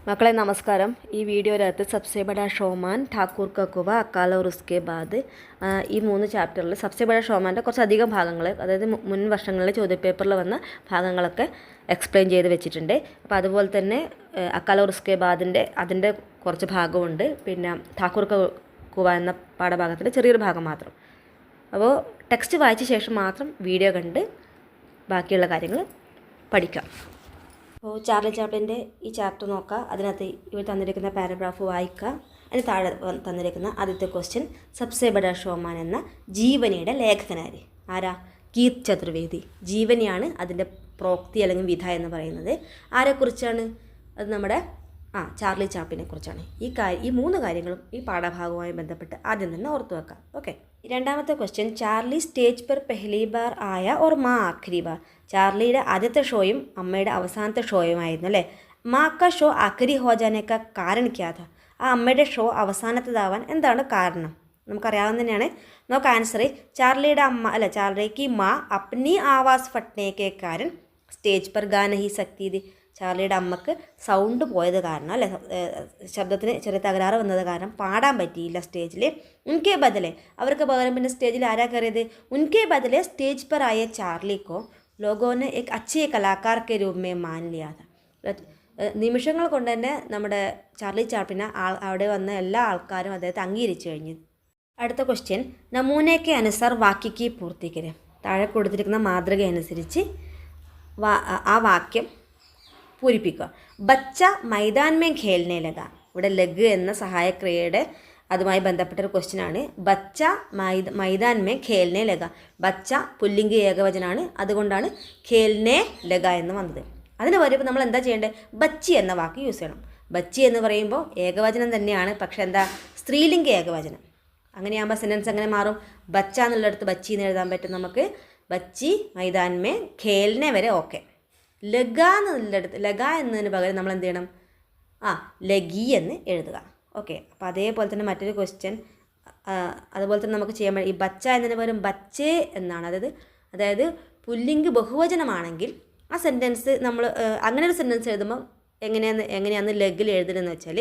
മക്കളെ നമസ്കാരം. ഈ വീഡിയോയിനകത്ത് സബ്സെ ബഡാ ഷോമാൻ, ഠാക്കൂർ കാ കുവ, അക്കാൽ ഓർ ഉസ്കെ ബാദ് ഈ 3 ചാപ്റ്ററിൽ സബ്സെ ബഡാ ഷോമാൻ്റെ കുറച്ചധികം ഭാഗങ്ങൾ, അതായത് മുൻ വർഷങ്ങളിലെ ചോദ്യപേപ്പറിൽ വന്ന ഭാഗങ്ങളൊക്കെ എക്സ്പ്ലെയിൻ ചെയ്ത് വെച്ചിട്ടുണ്ട്. അപ്പോൾ അതുപോലെ തന്നെ അക്കാൽ ഓർ ഉസ്കെ ബാദിൻ്റെ അതിൻ്റെ കുറച്ച് ഭാഗമുണ്ട്. പിന്നെ ഠാക്കൂർ കാ കുവ എന്ന പാഠഭാഗത്തിൻ്റെ ചെറിയൊരു ഭാഗം മാത്രം. അപ്പോൾ ടെക്സ്റ്റ് വായിച്ച ശേഷം മാത്രം വീഡിയോ കണ്ട് ബാക്കിയുള്ള കാര്യങ്ങൾ പഠിക്കാം. അപ്പോൾ ചാർലി ചാപ്ലിൻ്റെ ഈ ചാപ്റ്റർ നോക്കുക. അതിനകത്ത് ഇവർ തന്നിരിക്കുന്ന പാരഗ്രാഫ് വായിക്കുക. അതിന് താഴെ തന്നിരിക്കുന്ന ആദ്യത്തെ ക്വസ്റ്റ്യൻ, സബ്സെ ബഡാ ഷോമാൻ എന്ന ജീവനിയുടെ ലേഖകനാര്? ആരാ? കീർത്ത് ചതുർവേദി. ജീവനിയാണ് അതിൻ്റെ പ്രോക്തി അല്ലെങ്കിൽ വിധ എന്ന് പറയുന്നത്. ആരെക്കുറിച്ചാണ്? അത് നമ്മുടെ ചാർലി ചാപ്ലിനെ കുറിച്ചാണ്. ഈ 3 കാര്യങ്ങളും ഈ പാഠഭാഗവുമായി ബന്ധപ്പെട്ട് ആദ്യം തന്നെ ഓർത്തു വെക്കാം. ഓക്കെ. രണ്ടാമത്തെ ക്വസ്റ്റ്യൻ, ചാർലി സ്റ്റേജ് പെർ പെഹ്ലി ബാർ ആയ ഓർ മാ ആഖിരി ബാർ? ചാർലിയുടെ ആദ്യത്തെ ഷോയും അമ്മയുടെ അവസാനത്തെ ഷോയുമായിരുന്നു അല്ലേ? മാ കാ ഷോ ആഖിരി ഹോ ജാനെ കാ കാരൺ ക്യാ ഥാ? ആ അമ്മയുടെ ഷോ അവസാനത്തേതാവാൻ എന്താണ് കാരണം? നമുക്കറിയാവുന്ന തന്നെയാണ്. നമുക്ക് ആൻസർ, ചാർലിക്ക് മാ അപ്നി ആവാസ് ഫട്നെ കെ കാരൺ സ്റ്റേജ് പെർ ഗാ നഹീ സക്തി തി. ചാർലിയുടെ അമ്മക്ക് സൗണ്ട് പോയത് കാരണം അല്ലേ, ശബ്ദത്തിന് ചെറിയ തകരാറ് വന്നത് കാരണം പാടാൻ പറ്റിയില്ല സ്റ്റേജിൽ. ഉൻകെ ബദലെ, അവർക്ക് പകരം പിന്നെ സ്റ്റേജിൽ ആരാ കയറിയത്? ഉൻകെ ബദലെ സ്റ്റേജ് पर आए चार्ली को लोगों ने एक अच्छे कलाकार के रूप में मान लिया था. നിമിഷങ്ങൾ കൊണ്ട് തന്നെ നമ്മുടെ ചാർലി ചാപ്ലിനെ അവിടെ വന്ന എല്ലാ ആൾക്കാരും അദ്ദേഹത്തെ അംഗീകരിച്ചു കഴിഞ്ഞു. അടുത്ത ക്വസ്റ്റ്യൻ, നമൂനയ്ക്ക് അനുസാർ വാക്യക്ക് പൂർത്തീകരം. താഴെ കൊടുത്തിരിക്കുന്ന മാതൃക അനുസരിച്ച് ആ വാക്യം പൂരിപ്പിക്കുക. ബച്ച മൈതാൻ മേ ഖേൽനെ ലഗ. ഇവിടെ ലഗ് എന്ന സഹായക്രിയയുടെ അതുമായി ബന്ധപ്പെട്ടൊരു ക്വസ്റ്റ്യൻ ആണ്. ബച്ച മൈതാൻ മേ ഖേൽനെ ലഗ. ബച്ച പുല്ലിംഗ ഏകവചനാണ്, അതുകൊണ്ടാണ് ഖേൽനെ ലഗ എന്ന് വന്നത്. അതിന് പകരം നമ്മൾ എന്താ ചെയ്യേണ്ടത്? ബച്ചി എന്ന വാക്ക് യൂസ് ചെയ്യണം. ബച്ചി എന്ന് പറയുമ്പോൾ ഏകവചനം തന്നെയാണ്, പക്ഷെ എന്താ, സ്ത്രീലിംഗ ഏകവചനം. അങ്ങനെയാകുമ്പോൾ സെൻറ്റൻസ് എങ്ങനെ മാറും? ബച്ച എന്നുള്ളിടത്ത് ബച്ചി എന്ന് എഴുതാൻ പറ്റും നമുക്ക്. ബച്ചി മൈതാൻ മേ ഖേൽനെ വരെ ഓക്കെ. ലഗ എന്നുള്ളിടത്ത്, ലഗ എന്നതിന് പകരം നമ്മൾ എന്ത് ചെയ്യണം? ലഗി എന്ന് എഴുതുക. ഓക്കെ. അപ്പോൾ അതേപോലെ തന്നെ മറ്റൊരു ക്വസ്റ്റ്യൻ, അതുപോലെ തന്നെ നമുക്ക് ചെയ്യാൻ ഈ ബച്ച എന്നതിന് പകരം ബച്ചേ എന്നാണ്. അതായത് പുല്ലിംഗ് ബഹുവചനമാണെങ്കിൽ ആ സെൻറ്റൻസ് നമ്മൾ അങ്ങനെ ഒരു സെൻറ്റൻസ് എഴുതുമ്പോൾ എങ്ങനെയാണ് ലഗിൽ എഴുതുന്നതെന്ന് വെച്ചാൽ,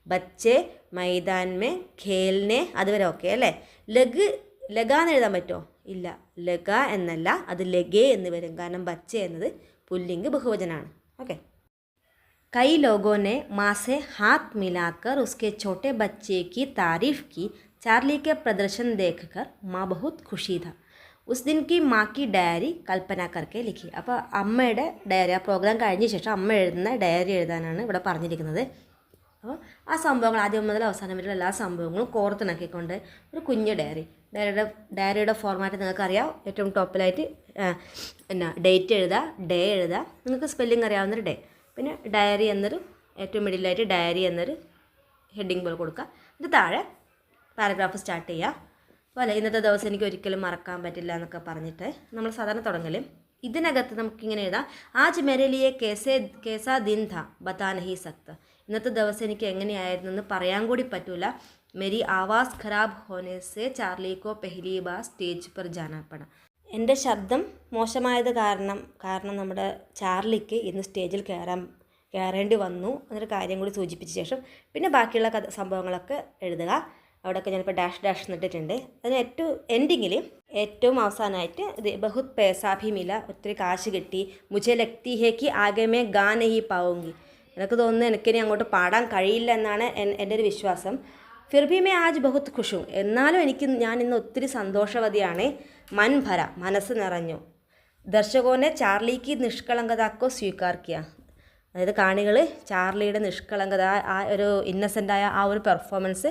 ബച്ചേ മൈതാൻ മേ ഖേൽനെ, അതുവരെ ഓക്കെ അല്ലേ. ലഗ എന്ന് എഴുതാൻ പറ്റുമോ? ഇല്ല, ലഗ എന്നല്ല, അത് ലഗേ എന്ന് വരും. കാരണം ബച്ചേ എന്നത് പുല്ലിംഗ് ബഹുവചനാണ്. ഓക്കെ. कई लोगों ने माँ से हाथ मिलाकर उसके छोटे बच्चे की तारीफ़ की. चार्ली के प्रदर्शन देखकर माँ बहुत खुशी था. उस दिन की माँ की ഡയറി കൽപ്പന करके लिखी. അപ്പോൾ അമ്മയുടെ ഡയറി, ആ പ്രോഗ്രാം കഴിഞ്ഞ ശേഷം അമ്മ എഴുതുന്ന ഡയറി എഴുതാനാണ് ഇവിടെ പറഞ്ഞിരിക്കുന്നത്. അപ്പോൾ ആ സംഭവങ്ങൾ ആദ്യം മുതൽ അവസാനം വരെയുള്ള എല്ലാ സംഭവങ്ങളും കോർത്തിണക്കിക്കൊണ്ട് ഒരു കുഞ്ഞ് ഡയറിയുടെ ഫോർമാറ്റ് നിങ്ങൾക്കറിയാം. ഏറ്റവും ടോപ്പിലായിട്ട് ഡേറ്റ് എഴുതുക, ഡേ എഴുതുക, നിങ്ങൾക്ക് സ്പെല്ലിംഗ് അറിയാവുന്നൊരു ഡേ. പിന്നെ ഡയറി എന്നൊരു ഏറ്റവും മിഡിലായിട്ട് ഡയറി എന്നൊരു ഹെഡിങ് പോലെ കൊടുക്കുക. ഇത് താഴെ പാരഗ്രാഫ് സ്റ്റാർട്ട് ചെയ്യുക. പോലെ ഇന്നത്തെ ദിവസം എനിക്ക് ഒരിക്കലും മറക്കാൻ പറ്റില്ല എന്നൊക്കെ പറഞ്ഞിട്ട് നമ്മൾ സാധാരണ തുടങ്ങൽ. ഇതിനകത്ത് നമുക്കിങ്ങനെ എഴുതാം, ആജ് മേരെ ലിയേ കേസാ ദിൻ ഥാ ബതാ നഹീ സക്ത. ഇന്നത്തെ ദിവസം എനിക്ക് എങ്ങനെയായിരുന്നു എന്ന് പറയാൻ കൂടി പറ്റൂല. മേരി ആവാസ് ഖരാബ് ഹോനെ സേ ചാർലി കോ പെഹ്ലി ബാർ സ്റ്റേജ് പർ ജാനാ പട. എൻ്റെ ശബ്ദം മോശമായത് കാരണം നമ്മുടെ ചാർലിക്ക് ഇന്ന് സ്റ്റേജിൽ കയറേണ്ടി വന്നു എന്നൊരു കാര്യം കൂടി സൂചിപ്പിച്ച ശേഷം പിന്നെ ബാക്കിയുള്ള സംഭവങ്ങളൊക്കെ എഴുതുക. അവിടെയൊക്കെ ഞാനിപ്പോൾ ഡാഷ് എന്നിട്ടിട്ടുണ്ട്. അതിന് ഏറ്റവും അവസാനമായിട്ട് ഇത് ബഹുത് പേസാ ഭി മില, ഒത്തിരി കാശ് കിട്ടി. മുझे लगती है कि आगे मैं गा नहीं पाऊंगी. എനിക്ക് തോന്നുന്നു എനിക്കിനി അങ്ങോട്ട് പാടാൻ കഴിയില്ല എന്നാണ് എൻ്റെ ഒരു വിശ്വാസം. ഫിർ ഭി മേ ആജ് ബഹുത് ഖുഷ് ഹൂം. എന്നാലും ഞാൻ ഇന്ന് ഒത്തിരി സന്തോഷവതിയാണ്. മൻ ഭര, മനസ്സ് നിറഞ്ഞു. ദർശകോനെ ചാർലിക്ക് നിഷ്കളങ്കതാക്കോ സ്വീകാർ കിയ. അതായത് കാണികൾ ചാർലിയുടെ നിഷ്കളങ്കത, ആ ഒരു ഇന്നസെൻ്റായ ആ ഒരു പെർഫോമൻസ്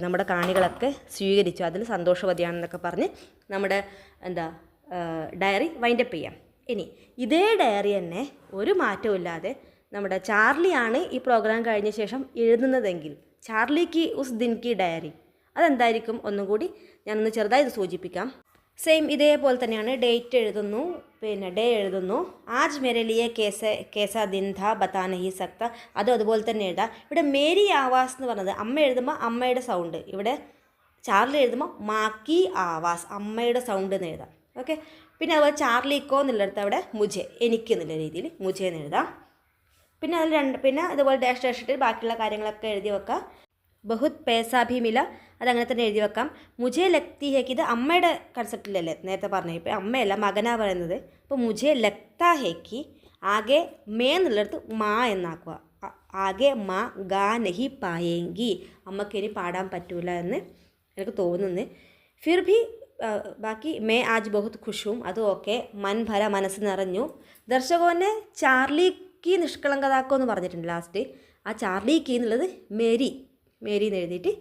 നമ്മുടെ കാണികളൊക്കെ സ്വീകരിച്ചു. അതിൽ സന്തോഷവതിയാണെന്നൊക്കെ പറഞ്ഞ് നമ്മുടെ ഡയറി വൈൻഡപ്പ് ചെയ്യാം. ഇനി ഇതേ ഡയറി തന്നെ ഒരു മാറ്റവും ഇല്ലാതെ നമ്മുടെ ചാർലിയാണ് ഈ പ്രോഗ്രാം കഴിഞ്ഞ ശേഷം എഴുതുന്നതെങ്കിൽ, ചാർലിക്ക് ഉസ് ദിൻ കി ഡയറി, അതെന്തായിരിക്കും? ഒന്നും കൂടി ഞാനൊന്ന് ചെറുതായി സൂചിപ്പിക്കാം. സെയിം ഇതേപോലെ തന്നെയാണ്. ഡേറ്റ് എഴുതുന്നു, പിന്നെ ഡേ എഴുതുന്നു. ആജ് മേരെ ലിയേ കേസാ ദിൻ ഥാ ബതാ നഹീ സക്ത, അതുപോലെ തന്നെ എഴുതാം. ഇവിടെ മേരി ആവാസ് എന്ന് പറഞ്ഞത് അമ്മ എഴുതുമ്പോൾ അമ്മയുടെ സൗണ്ട്, ഇവിടെ ചാർലി എഴുതുമ്പോൾ മാക്കി ആവാസ്, അമ്മയുടെ സൗണ്ട് എന്ന് എഴുതാം. ഓക്കെ. പിന്നെ അതുപോലെ ചാർലിക്കോ എന്നുള്ളിടത്ത് അവിടെ മുझे, എനിക്ക് എന്നുള്ള രീതിയിൽ മുझे എന്ന് എഴുതാം. പിന്നെ അതിൽ പിന്നെ അതുപോലെ ഡാഷ് ഡാഷ് ഇട്ട് ബാക്കിയുള്ള കാര്യങ്ങളൊക്കെ എഴുതി വെക്കാം. ബഹുത് പേസ ഭി മില, അതങ്ങനെ തന്നെ എഴുതി വെക്കാം. മുജെ ലക്തി ഹേക്ക്, ഇത് അമ്മയുടെ കൺസെപ്റ്റിലല്ലേ നേരത്തെ പറഞ്ഞു, ഇപ്പം അമ്മയല്ല മകനാ പറയുന്നത്. അപ്പോൾ മുജെ ലക്താ ഹേക്ക് ആകെ മേ എന്നുള്ളിടത്ത് മാ എന്നാക്കുക. ആകെ മാ ഗാ നഹി പായെങ്കി, അമ്മക്ക് ഇനി പാടാൻ പറ്റൂല എന്ന് എനിക്ക് തോന്നുന്നു. ഫിർ ഭി ബാക്കി മേ ആജ് ബഹുത് ഖുഷും, അതും ഓക്കെ. മൻ ഭര, മനസ്സ് നിറഞ്ഞു. ദർശകോനെ ചാർലിക്ക് നിഷ്കളങ്കതാക്കോ എന്ന് പറഞ്ഞിട്ടുണ്ട് ലാസ്റ്റ്. ആ ചാർലിക്ക് എന്നുള്ളത് മേരി എന്ന് എഴുതിയിട്ട്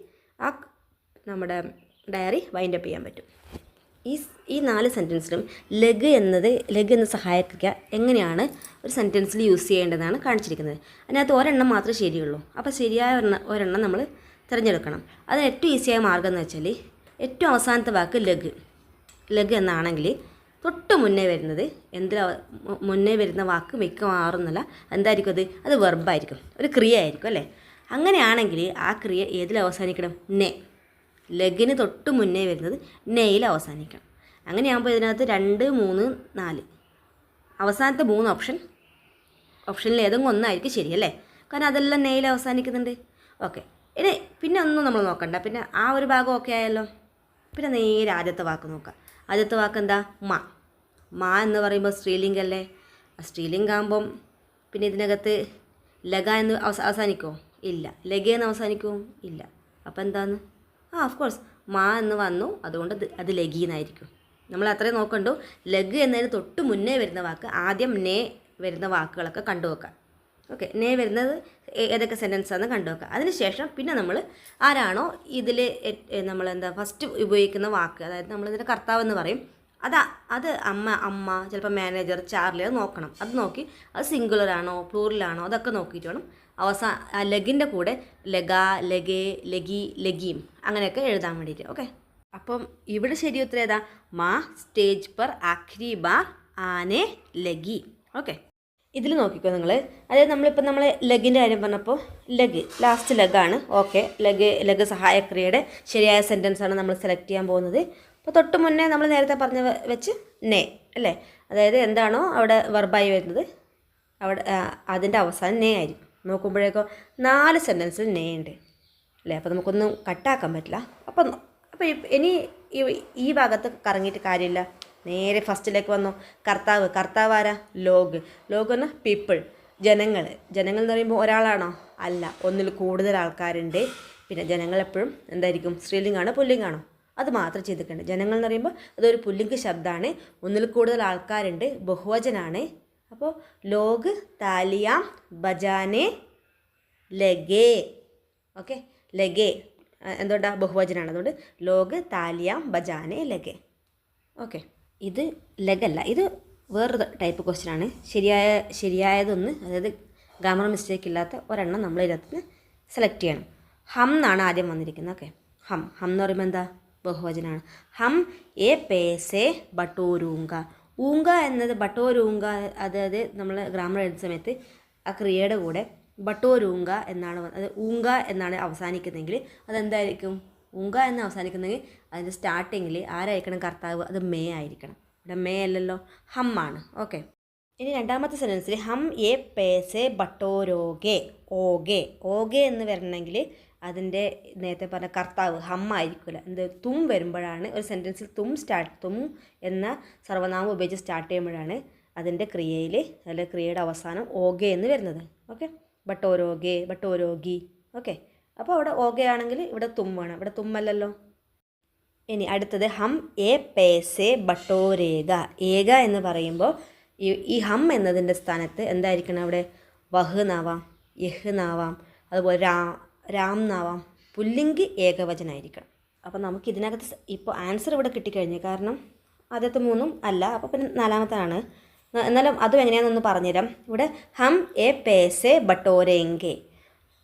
ആ നമ്മുടെ ഡയറി വൈൻഡപ്പ് ചെയ്യാൻ പറ്റും. ഈ 4 സെൻറ്റൻസിലും ലഗ് എന്ന സഹായക്രിയ എങ്ങനെയാണ് ഒരു സെൻറ്റൻസിൽ യൂസ് ചെയ്യേണ്ടതെന്നാണ് കാണിച്ചിരിക്കുന്നത്. അതിനകത്ത് ഒരെണ്ണം മാത്രമേ ശരിയുള്ളൂ. അപ്പോൾ ശരിയായ ഒരെണ്ണം നമ്മൾ തിരഞ്ഞെടുക്കണം. അതിന് ഏറ്റവും ഈസിയായ മാർഗ്ഗം എന്ന് വെച്ചാൽ ഏറ്റവും അവസാനത്തെ വാക്ക് ലഗ് എന്നാണെങ്കിൽ തൊട്ട് മുന്നേ വരുന്നത് മുന്നേ വരുന്ന വാക്ക് മിക്കവാറുന്നല്ല എന്തായിരിക്കും, അത് വെർബായിരിക്കും, ഒരു ക്രിയ ആയിരിക്കും അല്ലേ. അങ്ങനെയാണെങ്കിൽ ആ ക്രിയ ഏതിൽ അവസാനിക്കണം? നെ. ലഗിന് തൊട്ട് മുന്നേ വരുന്നത് നെയിൽ അവസാനിക്കണം. അങ്ങനെയാകുമ്പോൾ ഇതിനകത്ത് 2, 3, 4 അവസാനത്തെ 3 ഓപ്ഷനിൽ ഏതെങ്കിലും ഒന്നായിരിക്കും ശരിയല്ലേ, കാരണം അതെല്ലാം നെയിൽ അവസാനിക്കുന്നുണ്ട്. ഓക്കെ, ഇനി പിന്നെ ഒന്നും നമ്മൾ നോക്കണ്ട, പിന്നെ ആ ഒരു ഭാഗം ഓക്കെ ആയല്ലോ. പിന്നെ നേരെ ആദ്യത്തെ വാക്ക് നോക്കാം. ആദ്യത്തെ വാക്ക് എന്താ? മാ എന്ന് പറയുമ്പോൾ സ്ത്രീലിംഗല്ലേ. സ്ത്രീലിംഗാകുമ്പം പിന്നെ ഇതിനകത്ത് ലഗ എന്ന് അവസാനിക്കുമോ? ഇല്ല. ലഗ എന്ന് അവസാനിക്കുമോ? ഇല്ല. അപ്പോൾ എന്താന്ന്? ഓഫ് കോഴ്സ് മാ എന്ന് വന്നു, അതുകൊണ്ട് അത് ലഗി എന്നായിരിക്കും. നമ്മൾ അത്രയും നോക്കണ്ടു. ലഗ് എന്നതിന് തൊട്ട് മുന്നേ വരുന്ന വാക്ക്, ആദ്യം നെ വരുന്ന വാക്കുകളൊക്കെ കണ്ടുവെക്കാം. ഓക്കെ, നെ വരുന്നത് ഏതൊക്കെ സെൻറ്റൻസാണെന്ന് കണ്ടുവെക്കുക. അതിനുശേഷം പിന്നെ നമ്മൾ ആരാണോ ഇതിൽ ഫസ്റ്റ് ഉപയോഗിക്കുന്ന വാക്ക്, അതായത് നമ്മളിതിൻ്റെ കർത്താവ് എന്ന് പറയും, അത് അമ്മ ചിലപ്പോൾ മാനേജർ, ചാർലി, അത് നോക്കണം. അത് നോക്കി അത് സിംഗുലറാണോ പ്ലൂറലാണോ അതൊക്കെ നോക്കിയിട്ട് വേണം ലഗിൻ്റെ കൂടെ ലഗ, ലഗേ, ലഗി, ലഗീം അങ്ങനെയൊക്കെ എഴുതാൻ വേണ്ടിയിട്ട്. ഓക്കെ, അപ്പം ഇവിടെ ശരി ഉത്തരം ഏതാ? മാ സ്റ്റേജ് പർ ആഖ്രി ബാർ ആനെ ലഗി. ഓക്കെ, ഇതിൽ നോക്കിക്കോ നിങ്ങൾ. അതായത് നമ്മൾ ലഗിൻ്റെ കാര്യം പറഞ്ഞപ്പോൾ ലാസ്റ്റ് ലഗാണ്. ഓക്കെ, ലഗ് സഹായക്രിയയുടെ ശരിയായ സെൻറ്റൻസാണ് നമ്മൾ സെലക്ട് ചെയ്യാൻ പോകുന്നത്. അപ്പോൾ തൊട്ട് മുന്നേ നമ്മൾ നേരത്തെ പറഞ്ഞ വെച്ച് നെ അല്ലേ, അതായത് എന്താണോ അവിടെ വെർബായി വരുന്നത് അവിടെ അതിൻ്റെ അവസാനം നെ ആയിരിക്കും. നോക്കുമ്പോഴേക്കോ 4 സെൻറ്റൻസിൽ നെ ഉണ്ട് അല്ലേ, അപ്പോൾ നമുക്കൊന്നും കട്ടാക്കാൻ പറ്റില്ല. അപ്പോൾ ഇനി ഈ ഭാഗത്ത് കറങ്ങിയിട്ട് കാര്യമില്ല, നേരെ ഫസ്റ്റിലേക്ക് വന്നോ. കർത്താവ് ആരാ? ലോഗ് പറഞ്ഞാൽ പീപ്പിൾ, ജനങ്ങൾ എന്ന് പറയുമ്പോൾ ഒരാളാണോ? അല്ല, ഒന്നിൽ കൂടുതൽ ആൾക്കാരുണ്ട്. പിന്നെ ജനങ്ങൾ എപ്പോഴും എന്തായിരിക്കും? സ്ത്രീലിംഗാണോ പുല്ലിംഗാണോ? അത് മാത്രം ചെയ്തിട്ടുണ്ട്. ജനങ്ങൾ എന്ന് പറയുമ്പോൾ അതൊരു പുല്ലിംഗ ശബ്ദമാണ്. ഒന്നിൽ കൂടുതൽ ആൾക്കാരുണ്ട്, ബഹുവചനാണ്. അപ്പോൾ ലോഗ് താലിയാം ബജാനെ ലഗേ. ഓക്കെ, ലഗേ എന്തുകൊണ്ടാണ്? ബഹുവചനാണ്, അതുകൊണ്ട് ലോഗ് താലിയാം ബജാനെ ലഗേ. ഓക്കെ, ഇത് ലഗല്ല, ഇത് വേറൊരു ടൈപ്പ് ക്വസ്റ്റ്യൻ ആണ്. ശരിയായതൊന്ന്, അതായത് ഗ്രാമർ മിസ്റ്റേക്ക് ഇല്ലാത്ത ഒരെണ്ണം നമ്മൾ ഇതിനകത്ത് സെലക്ട് ചെയ്യണം. ഹം എന്നാണ് ആദ്യം വന്നിരിക്കുന്നത്. ഓക്കെ, ഹം എന്ന് പറയുമ്പോൾ എന്താ? ബഹുവചനാണ്. ഹം എ പേസെ ബട്ടോരൂങ്ക. ഊങ്ക എന്നത് ബട്ടോരൂങ്ക, അതായത് നമ്മൾ ഗ്രാമർ എഴുതുന്ന സമയത്ത് ആ ക്രിയയുടെ കൂടെ ബട്ടോരൂങ്ക എന്നാണ്, അത് ഊങ്ക എന്നാണ് അവസാനിക്കുന്നതെങ്കിൽ അതെന്തായിരിക്കും? ഊങ്ക എന്ന് അവസാനിക്കുന്നെങ്കിൽ അതിൻ്റെ സ്റ്റാർട്ടിങ്ങിൽ ആരായിരിക്കണം കർത്താവ്? അത് മേ ആയിരിക്കണം. ഇവിടെ മേ അല്ലല്ലോ, ഹം ആണ്. ഓക്കെ, ഇനി രണ്ടാമത്തെ സെൻറ്റൻസിൽ ഹം എ പേസെ ബട്ടോരോഗെ. ഓഗെ എന്ന് വരണമെങ്കിൽ അതിൻ്റെ നേരത്തെ പറഞ്ഞ കർത്താവ് ഹം ആയിരിക്കില്ല. തും വരുമ്പോഴാണ് ഒരു സെൻറ്റൻസിൽ തും എന്ന സർവ്വനാമം ഉപയോഗിച്ച് സ്റ്റാർട്ട് ചെയ്യുമ്പോഴാണ് അതിൻ്റെ ക്രിയയുടെ അവസാനം ഓഗെ എന്ന് വരുന്നത്. ഓക്കെ, ബട്ടോരോഗി. ഓക്കെ, അപ്പോൾ അവിടെ ഓഗെ ആണെങ്കിൽ ഇവിടെ തും വേണം, ഇവിടെ തുമ്മല്ലല്ലോ. ഇനി അടുത്തത് ഹം എ പേസെ ബട്ടോരേഗ. ഏക എന്ന് പറയുമ്പോൾ ഈ ഹം എന്നതിൻ്റെ സ്ഥാനത്ത് എന്തായിരിക്കണം? അവിടെ വഹ് നാവാം, യഹ് നാവാം, അതുപോലെ രാം നാവാം, പുല്ലിംഗ് ഏകവചനായിരിക്കണം. അപ്പോൾ നമുക്ക് ഇതിനകത്ത് ഇപ്പോൾ ആൻസർ ഇവിടെ കിട്ടിക്കഴിഞ്ഞു, കാരണം ആദ്യത്തെ 3 അല്ല, അപ്പോൾ പിന്നെ 4മത്താണ്. എന്നാലും അതും എങ്ങനെയാണെന്നൊന്ന് പറഞ്ഞുതരാം. ഇവിടെ ഹം എ പേസെ ബട്ടോരേങ്കെ,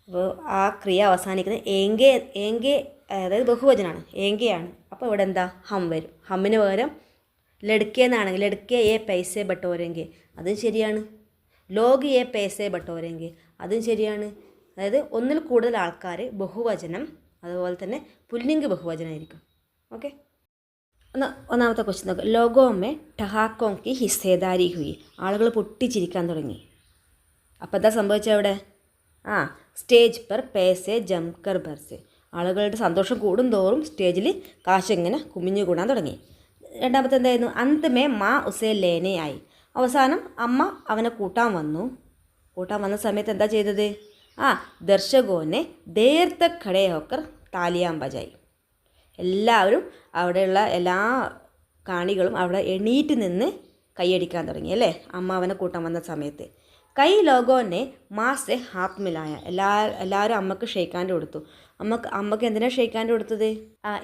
അപ്പോൾ ആ ക്രിയ അവസാനിക്കുന്നത് ഏങ്കെ അതായത് ബഹുവചനാണ്, ഏങ്കയാണ്. അപ്പോൾ ഇവിടെ എന്താ? ഹം വരും. ഹമ്മിന് പകരം ലടുക്കേന്നാണെങ്കിൽ ലടുക്കെ എ പൈസെ ബട്ടോരെങ്കെ, അതും ശരിയാണ്. ലോഗ് എ പൈസെ ബട്ടോരെങ്കെ, അതും ശരിയാണ്. അതായത് ഒന്നിൽ കൂടുതൽ ആൾക്കാർ, ബഹുവചനം, അതുപോലെ തന്നെ പുല്ലിംഗ് ബഹുവചനമായിരിക്കും. ഓക്കെ, ഒന്നാമത്തെ ക്വസ്റ്റ്യൻ നോക്കാം. ലോഗോമേ ടഹാക്കോങ്കി ഹിസ്സേദാരി ഹുയി. ആളുകൾ പൊട്ടിച്ചിരിക്കാൻ തുടങ്ങി. അപ്പോൾ എന്താ സംഭവിച്ചത് അവിടെ? സ്റ്റേജ് പെർ പേസെ ജംകർ ബർസെ. ആളുകളുടെ സന്തോഷം കൂടുന്തോറും സ്റ്റേജിൽ കാശ് ഇങ്ങനെ കുമിഞ്ഞു കൂടാൻ തുടങ്ങി. രണ്ടാമത്തെ എന്തായിരുന്നു? അന്തമേ മാ ഉസേ ലേനയായി. അവസാനം അമ്മ അവനെ കൂട്ടാൻ വന്ന സമയത്ത് എന്താ ചെയ്തത്? ദർശകോനെ ദേർ തക് ഖടേ ഹോക്കർ താലിയാം ബജായി. എല്ലാവരും അവിടെയുള്ള എല്ലാ കാണികളും അവിടെ എണീറ്റ് നിന്ന് കൈയടിക്കാൻ തുടങ്ങി അല്ലേ, അമ്മ അവനെ കൂട്ടാൻ വന്ന സമയത്ത്. കൈ ലോഗോനെ മാസെ ഹാത്ത് മിലായ. എല്ലാവരും അമ്മക്ക് ഷെയ്ക്കാൻ്റെ കൊടുത്തു. അമ്മക്ക് എന്തിനാണ് ഷെയ്ക്കാൻ്റെ കൊടുത്തത്?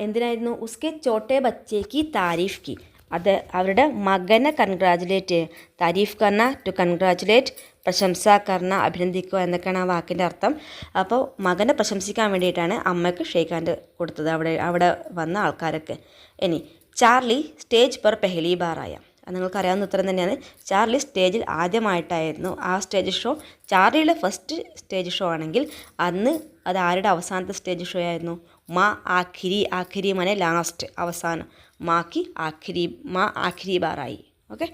എന്തിനായിരുന്നു? ഉസ്കെ ചോട്ടെ ബച്ചേക്ക് താരീഫ് കി. അത് അവരുടെ മകനെ കൺഗ്രാജുലേറ്റ്, താരീഫ് കർണ, ടു കൺഗ്രാജുലേറ്റ്, പ്രശംസ കർണ, അഭിനന്ദിക്കുക എന്നൊക്കെയാണ് ആ വാക്കിൻ്റെ അർത്ഥം. അപ്പോൾ മകനെ പ്രശംസിക്കാൻ വേണ്ടിയിട്ടാണ് അമ്മയ്ക്ക് ഷെയ്ക്കാൻ്റെ കൊടുത്തത് അവിടെ വന്ന ആൾക്കാരൊക്കെ. ഇനി ചാർലി സ്റ്റേജ് പെർ പെഹലി ബാറായ. നിങ്ങൾക്കറിയാവുന്ന ഉത്തരം തന്നെയാണ്. ചാർലി സ്റ്റേജിൽ ആദ്യമായിട്ടായിരുന്നു. ആ സ്റ്റേജ് ഷോ ചാർലിയുടെ ഫസ്റ്റ് സ്റ്റേജ് ഷോ ആണെങ്കിൽ അന്ന് അത് ആരുടെ അവസാനത്തെ സ്റ്റേജ് ഷോ ആയിരുന്നു? മാ ആഖിരി മനെ ലാസ്റ്റ്, അവസാനം. മാ ആഖിരി ബാറായി. ഓക്കെ.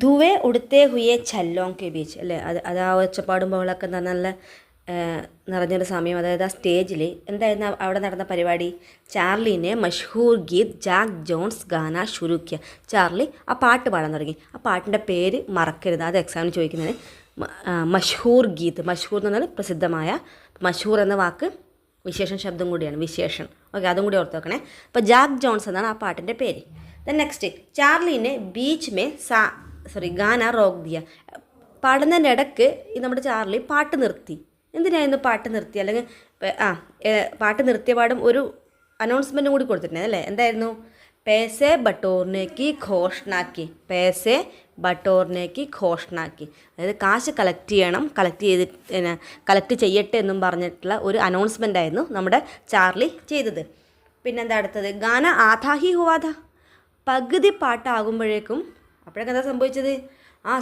ധുവേ ഉടുത്തേ ഹുയെ ഛല്ലോം കെ ബീച്ച് അല്ലേ, അത് ആ ഒച്ചപ്പാടും ബഹളമൊക്കെ നല്ല നിറഞ്ഞൊരു സമയം. അതായത് ആ സ്റ്റേജിൽ എന്തായിരുന്നു അവിടെ നടന്ന പരിപാടി? ചാർലിനെ മഷ്ഹൂർ ഗീത് ജാക്ക് ജോൺസ് ഗാന ഷുരുക്കിയ. ചാർലി ആ പാട്ട് പാടാൻ തുടങ്ങി. ആ പാട്ടിൻ്റെ പേര് മറക്കരുത്, അത് എക്സാമിന് ചോദിക്കുന്നതിന്. മഷ്ഹൂർ ഗീത്, മഷ്ഹൂർ എന്ന് പറഞ്ഞാൽ പ്രസിദ്ധമായ, മഷ്ഹൂർ എന്ന വാക്ക് വിശേഷൺ ശബ്ദം കൂടിയാണ്, വിശേഷൺ. ഓക്കെ, അതും കൂടി ഓർത്ത് വെക്കണേ. അപ്പോൾ ജാക്ക് ജോൺസ് എന്നാണ് ആ പാട്ടിൻ്റെ പേര്. ദെൻ നെക്സ്റ്റ്, ചാർലിനെ ബീച്ച് മേ ഗാന റോക്ക് ദിയ. പാടുന്നതിൻ്റെ ഇടയ്ക്ക് നമ്മുടെ ചാർലി പാട്ട് നിർത്തി. എന്തിനായിരുന്നു പാട്ട് നിർത്തി? അല്ലെങ്കിൽ പാട്ട് നിർത്തിയ പാടും ഒരു അനൗൺസ്മെൻറ്റും കൂടി കൊടുത്തിട്ടുണ്ട് അല്ലേ? എന്തായിരുന്നു? പേസെ ബട്ടോർനേക്ക് ഘോഷണാക്കി, പേസെ ബട്ടോർനേക്ക് ഘോഷണാക്കി. അതായത് കാശ് കളക്ട് ചെയ്യട്ടെ എന്നും പറഞ്ഞിട്ടുള്ള ഒരു അനൗൺസ്മെൻ്റ് ആയിരുന്നു നമ്മുടെ ചാർലി ചെയ്തത്. പിന്നെന്താ അടുത്തത്? ഗാന ആധാഹി ഹുവാധ. പകുതി പാട്ടാകുമ്പോഴേക്കും അപ്പോഴൊക്കെ എന്താ സംഭവിച്ചത്?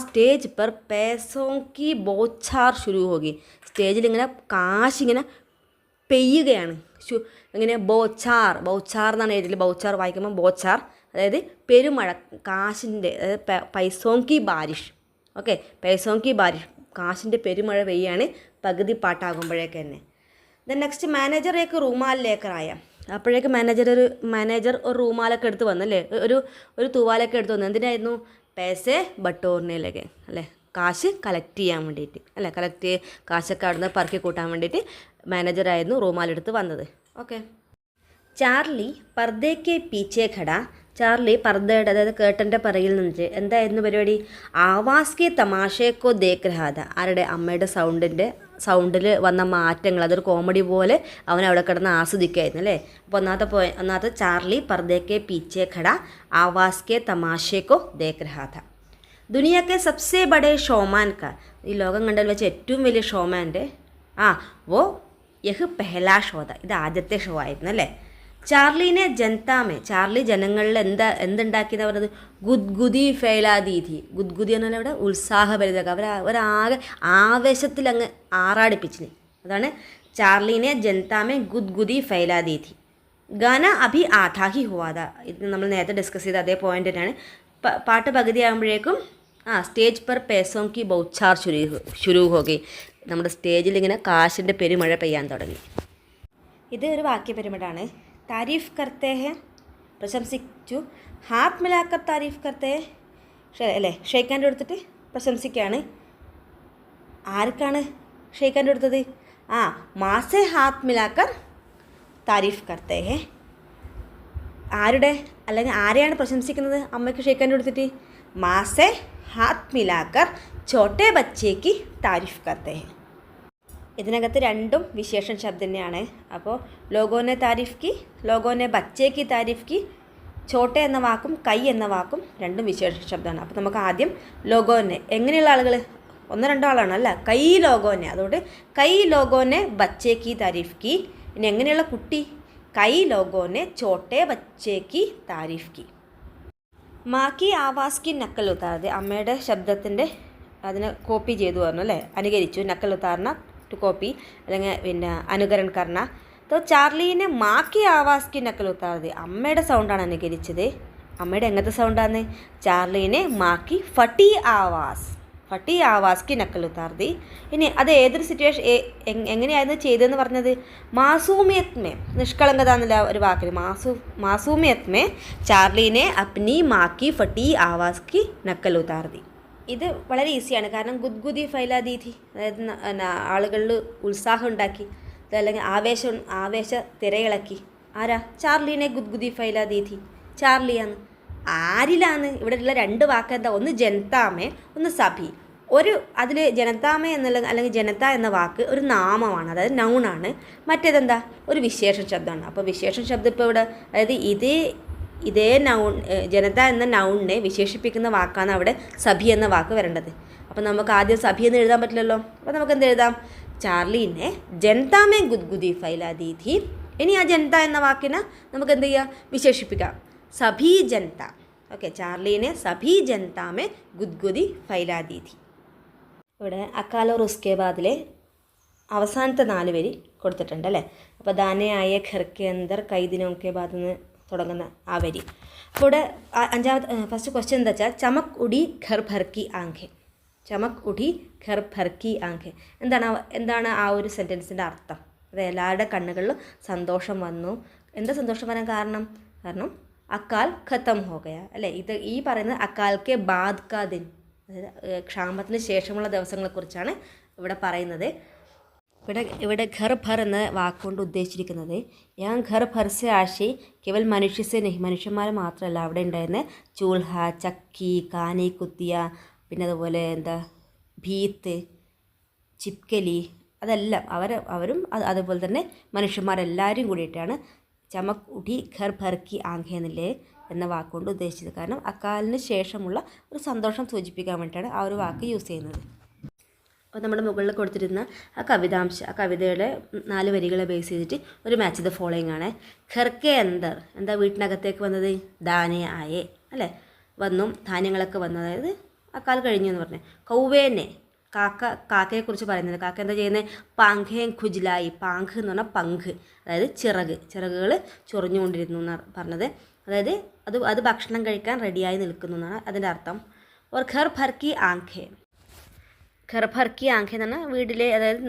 സ്റ്റേജ് പെർ പേസോങ്കി ബോച്ചാർ ശുരു ഹോഗി. സ്റ്റേജിൽ ഇങ്ങനെ കാശിങ്ങനെ പെയ്യുകയാണ്. ഇങ്ങനെ ബോച്ചാർ എന്നാണ് എഴുതിയത്. ബോച്ചാർ വായിക്കുമ്പോൾ ബോച്ചാർ, അതായത് പെരുമഴ, കാശിൻ്റെ, അതായത് പൈസോങ്കി ബാരിഷ്. ഓക്കെ, പൈസോങ്കി ബാരിഷ്, കാശിൻ്റെ പെരുമഴ പെയ്യാണ് പകുതി പാട്ടാകുമ്പോഴേക്ക് തന്നെ. ദെൻ നെക്സ്റ്റ്, മാനേജർ ഏക്ക് റൂമാലിലേക്കറായ. അപ്പോഴേക്ക് മാനേജർ ഒരു റൂമാലൊക്കെ എടുത്ത് വന്നല്ലേ, ഒരു തൂവാലൊക്കെ എടുത്ത് വന്നു. എന്തിനായിരുന്നു? പേസെ ബട്ടോറിനയിലേക്ക് അല്ലേ, കാശ് കളക്ട് ചെയ്യാൻ വേണ്ടിയിട്ട് അല്ലേ, കാശൊക്കെ അവിടുന്ന് പറക്കി കൂട്ടാൻ വേണ്ടിയിട്ട് മാനേജറായിരുന്നു റൂമാലെടുത്ത് വന്നത്. ഓക്കെ. ചാർലി പർദ്ദയ്ക്ക് പീച്ചേ ഖട. ചാർലി പർദ്ദയുടെ, അതായത് കേട്ടൻ്റെ പറയിൽ നിന്ന് എന്തായിരുന്നു പരിപാടി? ആവാസ് കി തമാശക്കോ ദേഖ് രഹാ ഥാ. ആരുടെ? അമ്മയുടെ സൗണ്ടിൽ വന്ന മാറ്റങ്ങൾ, അതൊരു കോമഡി പോലെ അവൻ അവിടെ കിടന്ന് ആസ്വദിക്കായിരുന്നു അല്ലേ. അപ്പോൾ ഒന്നാമത്തെ Charlie പർദ്ദയ്ക്ക് പീച്ചേ ഖട Awas K തമാശക്കോ ദേഖ് രഹാ Tha. ദുനിയാക്കെ Sabse Bade showman കാ. ഈ ലോകം കണ്ടതിൽ വെച്ച് ഏറ്റവും വലിയ ഷോമാൻ്റെ വോ യഹ് പെഹലാ ഷോ താ. ഇത് ആദ്യത്തെ ഷോ ആയിരുന്നു അല്ലേ. ചാർലിനെ ജനതാമേ. ചാർലി ജനങ്ങളിൽ എന്തുണ്ടാക്കിയെന്ന് പറഞ്ഞത്? ഗുദ്ഗുദി ഫെയിലാദീതി. ഗുദ്ഗുദി എന്നാൽ ഇവിടെ ഉത്സാഹഭരിതക, അവരാകെ ആവേശത്തിൽ അങ്ങ് ആറാടിപ്പിച്ചിന്. അതാണ് ചാർലിനെ ജനതാമേ ഗുദ്ഗുദി ഫെയിലാദീതി. ഗാന അഭി ആധാഹി ഹുവാദ. ഇത് നമ്മൾ നേരത്തെ ഡിസ്കസ് ചെയ്ത അതേ പോയിന്റ് തന്നെയാണ്. പാട്ട് പകുതിയാകുമ്പോഴേക്കും സ്റ്റേജ് പെർ പേസോങ്കി ബൗച്ചാർ ശുരു ഹോഗി. നമ്മുടെ സ്റ്റേജിൽ ഇങ്ങനെ കാശിൻ്റെ പെരുമഴ പെയ്യാൻ തുടങ്ങി. ഇത് ഒരു വാക്യപരിമിടാണ്. താരീഫ് കർത്തേ ഹെ, പ്രശംസിച്ചു. ഹാത്ത് മിലാക്കർ താരീഫ് കർത്തേ അല്ലേ, ഷെയ്ക്കാൻ്റെ കൊടുത്തിട്ട് പ്രശംസിക്കുകയാണ്. ആർക്കാണ് ഷെയ്ക്കാൻ്റെ കൊടുത്തത്? മാസെ ഹാത്ത് മിലാക്കർ താരീഫ് കർത്തേ ഹെ. ആരുടെ, അല്ലെങ്കിൽ ആരെയാണ് പ്രശംസിക്കുന്നത്? അമ്മയ്ക്ക് ഷെയ്ക്കാൻ്റെ കൊടുത്തിട്ട് മാസെ ഹാത്ത് മിലാക്കർ ചോട്ടെ ബച്ചേക്ക് താരീഫ് കർത്തേ ഹെ. ഇതിനകത്ത് രണ്ടും വിശേഷൺ ശബ്ദം തന്നെയാണ്. അപ്പോൾ ലോഗോനെ താരീഫ് കി, ലോഗോനെ ബച്ചേക്ക് താരീഫ് കി. ചോട്ടെ എന്ന വാക്കും കൈ എന്ന വാക്കും രണ്ടും വിശേഷ ശബ്ദമാണ്. അപ്പോൾ നമുക്ക് ആദ്യം ലോഗോനെ, എങ്ങനെയുള്ള ആളുകൾ? ഒന്നോ രണ്ടോ ആളാണ് അല്ല, കൈ ലോഗോനെ. അതുകൊണ്ട് കൈ ലോഗോനെ ബച്ചേക്ക് താരീഫ് കി. ഇനി എങ്ങനെയുള്ള കുട്ടി? കൈ ലോഗോനെ ചോട്ടെ ബച്ചേക്ക് താരീഫ് കി. മാക്കി ആവാസ് കി നക്കൽ ഉത്താറത്. അമ്മയുടെ ശബ്ദത്തിൻ്റെ അതിനെ കോപ്പി ചെയ്തു പറഞ്ഞു അല്ലേ, അനുകരിച്ചു. നക്കൽ ഉത്താർന്ന ടു കോപ്പി, അല്ലെങ്കിൽ പിന്നെ അനുകരൺ കർണ. ചാർലിനെ മാക്കി ആവാസ് കി നക്കൽ ഉത്താറത്. അമ്മയുടെ സൗണ്ടാണ് അനുകരിച്ചത്. അമ്മയുടെ എങ്ങനത്തെ സൗണ്ടാണ്? ചാർലിനെ മാക്കി ഫട്ടി ആവാസ്. ഫട്ടി ആവാസ് കി നക്കൽ ഉത്താർ ദി. ഇനി അത് ഏതൊരു സിറ്റുവേഷൻ എങ്ങനെയായിരുന്നു ചെയ്തതെന്ന് പറഞ്ഞത്? മാസൂമിയത് മേ, നിഷ്കളങ്കത എന്നുള്ള ഒരു വാക്കിൽ മാസൂമിയത് മേ ചാർലിനെ അപ്നി മാക്കി ഫട്ടി ആവാസ് കി നക്കൽ ഉത്താർ ദി. ഇത് വളരെ ഈസിയാണ്, കാരണം ഗുദ്ഗുദി ഫൈലാ ദീ, അതായത് ആളുകളിൽ ഉത്സാഹം ഉണ്ടാക്കി, അതല്ലെങ്കിൽ ആവേശ തിരയിളക്കി. ആരാ? ചാർലീനെ ഗുദ്ഗുദി ഫൈലാ ദീ ഥി, ചാർലിയാണ്. ആരിലാണ്? ഇവിടെ ഉള്ള രണ്ട് വാക്ക് എന്താ? ഒന്ന് ജനതാമേ, ഒന്ന് സഭി. അതിൽ ജനതാമേ എന്നുള്ള അല്ലെങ്കിൽ ജനത എന്ന വാക്ക് ഒരു നാമമാണ്, അതായത് നൗണാണ്. മറ്റേതെന്താ? ഒരു വിശേഷ ശബ്ദമാണ്. അപ്പോൾ വിശേഷ ശബ്ദം ഇപ്പോൾ ഇവിടെ, അതായത് ഇതേ നൗൺ, ജനത എന്ന നൗണിനെ വിശേഷിപ്പിക്കുന്ന വാക്കാണ് അവിടെ സഭി എന്ന വാക്ക് വരേണ്ടത്. അപ്പോൾ നമുക്ക് ആദ്യം സഭി എന്ന് എഴുതാൻ പറ്റില്ലല്ലോ. അപ്പോൾ നമുക്ക് എന്ത് എഴുതാം? ചാർലിനെ ജനതാമേ ഗുദ്ഗുദി ഫൈലാ ദീ ഥി. ഇനി ആ ജനത എന്ന വാക്കിനെ നമുക്ക് എന്ത് ചെയ്യാം? വിശേഷിപ്പിക്കാം, സഭി ജനത. ഓക്കെ, ചാർലിനെ സഭി ജനതാമേ ഗുദ്ഗുദി ഫൈലാ ദീ ഥി. ഇവിടെ അക്കാൽ ഓർ ഉസ്കെ ബാദിലെ അവസാനത്തെ 4 വരി കൊടുത്തിട്ടുണ്ട് അല്ലേ. അപ്പോൾ ദാനെ ആയ ഘർ കെ അന്തർ കൈ ദിനോं के बाद എന്ന് തുടങ്ങുന്ന ആ വരി. അപ്പോൾ ഇവിടെ ഫസ്റ്റ് ക്വസ്റ്റ്യൻ എന്താ വെച്ചാൽ ചമക് ഉടി ഘർ ഭർ കി ആംഖെ. ചമക് ഉടി ഘർ ഭർ കി ആംഖെ എന്താണ് ആ ഒരു സെൻറ്റൻസിൻ്റെ അർത്ഥം? അത് എല്ലാവരുടെ കണ്ണുകളിലും സന്തോഷം വന്നു. എന്താ സന്തോഷം വരാൻ കാരണം? അക്കാൽ ഖത്തം ഹോ ഗയ അല്ലേ. ഈ പറയുന്നത് അക്കാൽ കെ ബാദ് കാ ദിൻ, അതായത് ക്ഷാമത്തിന് ശേഷമുള്ള ദിവസങ്ങളെക്കുറിച്ചാണ് ഇവിടെ പറയുന്നത്. ഇവിടെ ഘർ ഭർ എന്ന വാക്കുകൊണ്ട് ഉദ്ദേശിച്ചിരിക്കുന്നത് ഞാൻ ഘർ ഭർ സെ ആശി കേവൽ മനുഷ്യസെ നഹി, മനുഷ്യന്മാർ മാത്രമല്ല അവിടെ ഉണ്ടായിരുന്ന ചൂൽഹ, ചക്കി, കാനി കുത്തിയ, പിന്നെ അതുപോലെ ഭീത്ത്, ചിപ്കലി, അതെല്ലാം അവരും അതുപോലെ തന്നെ മനുഷ്യന്മാരെല്ലാവരും കൂടിയിട്ടാണ് ചമക് ഉഠി ഘർ ഭർ കി ആംഖെ എന്ന വാക്കുകൊണ്ട് ഉദ്ദേശിച്ചത്. കാരണം അക്കാലിന് ശേഷമുള്ള ഒരു സന്തോഷം സൂചിപ്പിക്കാൻ വേണ്ടിയിട്ടാണ് ആ ഒരു വാക്ക് യൂസ് ചെയ്യുന്നത്. അപ്പോൾ നമ്മുടെ മുകളിൽ കൊടുത്തിരുന്ന ആ കവിതയുടെ 4 വരികളെ ബേസ് ചെയ്തിട്ട് ഒരു മാച്ച് ദ ഫോളോയിങ് ആണ്. ഘർ കെ അന്തർ എന്താ? വീട്ടിനകത്തേക്ക് വന്നത്? ദാനെ ആയേ അല്ലേ, വന്നു, ധാന്യങ്ങളൊക്കെ വന്നു, അതായത് അക്കാൽ കഴിഞ്ഞു എന്ന് പറഞ്ഞു. കൗവേനെ, കാക്കയെക്കുറിച്ച് പറയുന്നത്. കാക്ക എന്താ ചെയ്യുന്നത്? പാങ്ഖേ ഖുജ്ലായി. പാങ്ക് എന്ന് പറഞ്ഞാൽ പങ്ക്, അതായത് ചിറകുകൾ ചൊറിഞ്ഞുകൊണ്ടിരുന്നു എന്നാണ് പറഞ്ഞത്. അതായത് അത് ഭക്ഷണം കഴിക്കാൻ റെഡിയായി നിൽക്കുന്നു എന്നാണ് അതിൻ്റെ അർത്ഥം. ഓർ ഘർ ഭർ കി ആംഖെ, ഘർ ഭർ കി ആംഖെ എന്ന് പറഞ്ഞാൽ വീടിലെ, അതായത്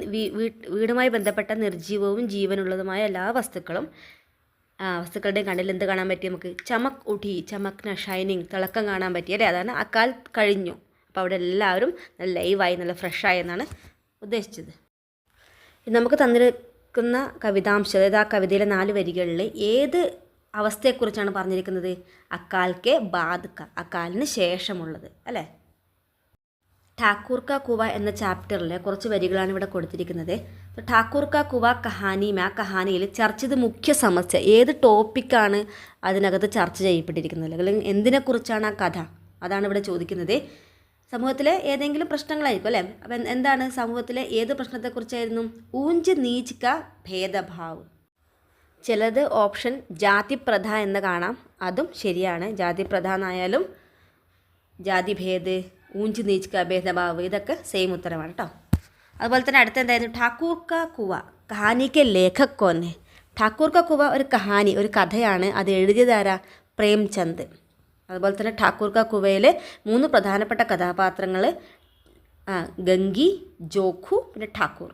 വീടുമായി ബന്ധപ്പെട്ട നിർജീവവും ജീവനുള്ളതുമായ എല്ലാ വസ്തുക്കളുടെയും കണ്ണിൽ എന്ത് കാണാൻ പറ്റി നമുക്ക്? ചമക് ഉഠി, ചമക്ന, ഷൈനിങ്, തിളക്കം കാണാൻ പറ്റി അല്ലേ. അതാണ് അക്കാൽ കഴിഞ്ഞു. അപ്പോൾ അവിടെ എല്ലാവരും നല്ല ലൈവായി, നല്ല ഫ്രഷായി എന്നാണ് ഉദ്ദേശിച്ചത്. നമുക്ക് തന്നിരിക്കുന്ന കവിതാംശം, അതായത് ആ കവിതയിലെ 4 വരികളിൽ ഏത് അവസ്ഥയെക്കുറിച്ചാണ് പറഞ്ഞിരിക്കുന്നത്? അക്കാൽ കെ ബാദ് ക, അക്കാലിന് ശേഷമുള്ളത് അല്ലേ. ഠാക്കൂർ കാ കുവ എന്ന ചാപ്റ്ററിലെ കുറച്ച് വരികളാണ് ഇവിടെ കൊടുത്തിരിക്കുന്നത്. ഠാക്കൂർ കാ കുവ കഹാനിയും, ആ കഹാനിയിൽ ചർച്ച ചെയ്ത മുഖ്യ സമസ്യ, ഏത് ടോപ്പിക്കാണ് അതിനകത്ത് ചർച്ച ചെയ്യപ്പെട്ടിരിക്കുന്നത്, അല്ലെങ്കിൽ എന്തിനെക്കുറിച്ചാണ് ആ കഥ, അതാണ് ഇവിടെ ചോദിക്കുന്നത്. സമൂഹത്തിലെ ഏതെങ്കിലും പ്രശ്നങ്ങളായിരിക്കും അല്ലേ. അപ്പം എന്താണ് സമൂഹത്തിലെ ഏത് പ്രശ്നത്തെക്കുറിച്ചായിരുന്നു? ഊഞ്ച് നീച്ച് ക ഭേദഭാവ്. ചിലത് ഓപ്ഷൻ ജാതിപ്രഥ എന്ന് കാണാം, അതും ശരിയാണ്. ജാതിപ്രഥ എന്നായാലും ജാതിഭേദ്, ഊഞ്ച് നീച്ച് ക ഭേദഭാവ്, ഇതൊക്കെ സെയിം ഉത്തരമാണ് കേട്ടോ. അതുപോലെ തന്നെ അടുത്ത എന്തായിരുന്നു? ഠാക്കൂർ കാ കുവ കഹാനിക്ക് ലേഖക് കോന്നെ. ഠാക്കൂർ കാ കുവ ഒരു കഹാനി, ഒരു കഥയാണ്. അത് എഴുതിയതാരാ? പ്രേംചന്ദ്. അതുപോലെ തന്നെ ഠാക്കൂർ കാ കുവയിലെ 3 പ്രധാനപ്പെട്ട കഥാപാത്രങ്ങൾ ഗംഗി, ജോഖു, പിന്നെ ഠാക്കൂർ.